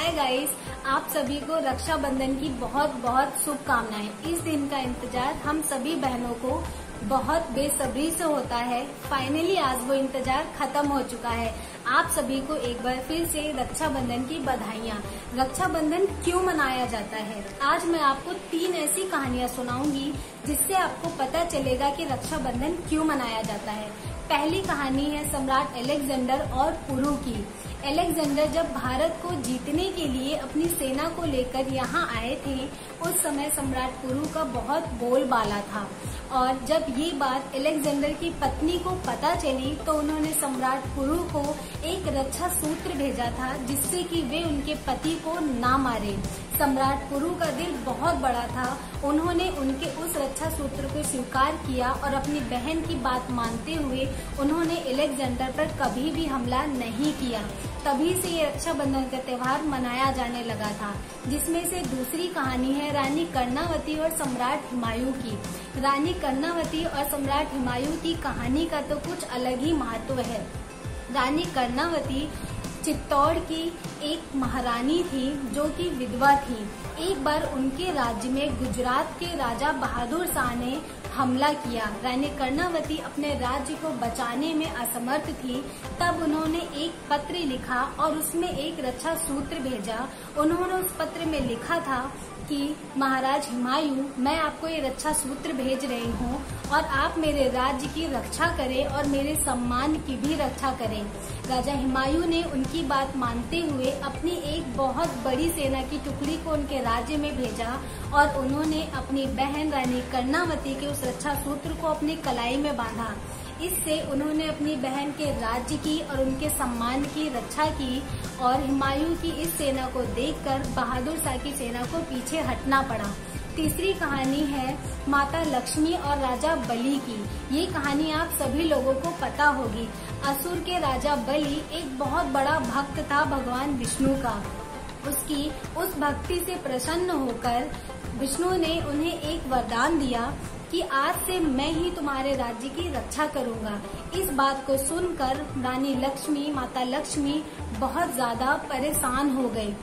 Hi guys, आप सभी को रक्षाबंधन की बहुत बहुत शुभकामनाएं। इस दिन का इंतजार हम सभी बहनों को बहुत बेसब्री से होता है। फाइनली आज वो इंतजार खत्म हो चुका है। आप सभी को एक बार फिर से रक्षाबंधन की बधाइयाँ। रक्षाबंधन क्यों मनाया जाता है, आज मैं आपको 3 ऐसी कहानियाँ सुनाऊंगी जिससे आपको पता चलेगा कि रक्षाबंधन क्यों मनाया जाता है। पहली कहानी है सम्राट अलेक्जेंडर और पुरु की। अलेक्जेंडर जब भारत को जीतने के लिए अपनी सेना को लेकर यहाँ आए थे, उस समय सम्राट पुरु का बहुत बोलबाला था और जब ये बात अलेक्जेंडर की पत्नी को पता चली तो उन्होंने सम्राट पुरु को एक रक्षा सूत्र भेजा था जिससे कि वे उनके पति को ना मारे। सम्राट पुरु का दिल बहुत बड़ा था। उन्होंने उनके उस रक्षा सूत्र को स्वीकार किया और अपनी बहन की बात मानते हुए उन्होंने अलेक्जेंडर पर कभी भी हमला नहीं किया। तभी से ये रक्षाबंधन का त्योहार मनाया जाने लगा था। जिसमें से दूसरी कहानी है रानी कर्णावती और सम्राट हुमायूं की। रानी कर्णावती और सम्राट हुमायूं की कहानी का तो कुछ अलग ही महत्व है। रानी कर्णावती चित्तौड़ की एक महारानी थी जो कि विधवा थी। एक बार उनके राज्य में गुजरात के राजा बहादुर शाह ने हमला किया। रानी कर्णावती अपने राज्य को बचाने में असमर्थ थी। तब उन्होंने एक पत्र लिखा और उसमें एक रक्षा सूत्र भेजा। उन्होंने उस पत्र में लिखा था कि महाराज हुमायूं, मैं आपको ये रक्षा सूत्र भेज रही हूँ और आप मेरे राज्य की रक्षा करें और मेरे सम्मान की भी रक्षा करें। राजा हुमायूं ने उनकी बात मानते हुए अपनी एक बहुत बड़ी सेना की टुकड़ी को उनके राज्य में भेजा और उन्होंने अपनी बहन रानी कर्णावती के उस रक्षा सूत्र को अपनी कलाई में बांधा। इससे उन्होंने अपनी बहन के राज्य की और उनके सम्मान की रक्षा की और हुमायूं की इस सेना को देखकर बहादुर शाह की सेना को पीछे हटना पड़ा। तीसरी कहानी है माता लक्ष्मी और राजा बलि की। ये कहानी आप सभी लोगों को पता होगी। असुर के राजा बलि एक बहुत बड़ा भक्त था भगवान विष्णु का। उसकी उस भक्ति से प्रसन्न होकर विष्णु ने उन्हें एक वरदान दिया कि आज से मैं ही तुम्हारे राज्य की रक्षा करूंगा। इस बात को सुनकर रानी लक्ष्मी, माता लक्ष्मी बहुत ज्यादा परेशान हो गई।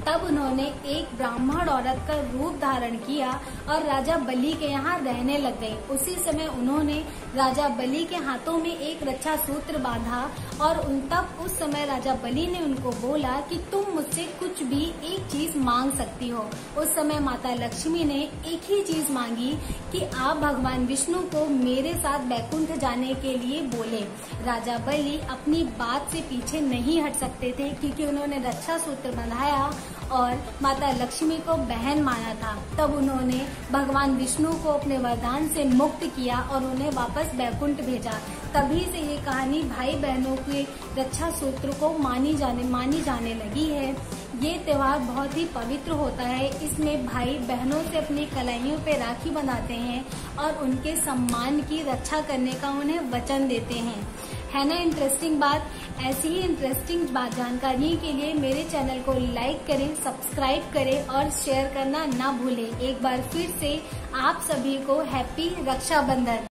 तब उन्होंने एक ब्राह्मण औरत का रूप धारण किया और राजा बलि के यहाँ रहने लग गई। उसी समय उन्होंने राजा बलि के हाथों में एक रक्षा सूत्र बांधा और तब उस समय राजा बलि ने उनको बोला कि तुम मुझसे कुछ भी एक चीज मांग सकती हो। उस समय माता लक्ष्मी ने एक ही चीज मांगी कि आप भगवान विष्णु को मेरे साथ बैकुंठ जाने के लिए बोले। राजा बलि अपनी बात से पीछे नहीं हट सकते थे क्योंकि उन्होंने रक्षा सूत्र बंधाया और माता लक्ष्मी को बहन माना था। तब उन्होंने भगवान विष्णु को अपने वरदान से मुक्त किया और उन्हें वापस बैकुंठ भेजा। तभी से ये कहानी भाई बहनों के रक्षा सूत्र को मानी जाने लगी है। ये त्योहार बहुत ही पवित्र होता है। इसमें भाई बहनों से अपनी कलाइयों पे राखी बंधाते हैं और उनके सम्मान की रक्षा करने का उन्हें वचन देते हैं। है ना इंटरेस्टिंग बात। ऐसी ही इंटरेस्टिंग बात जानकारी के लिए मेरे चैनल को लाइक करें, सब्सक्राइब करें और शेयर करना ना भूलें। एक बार फिर से आप सभी को हैप्पी रक्षाबंधन।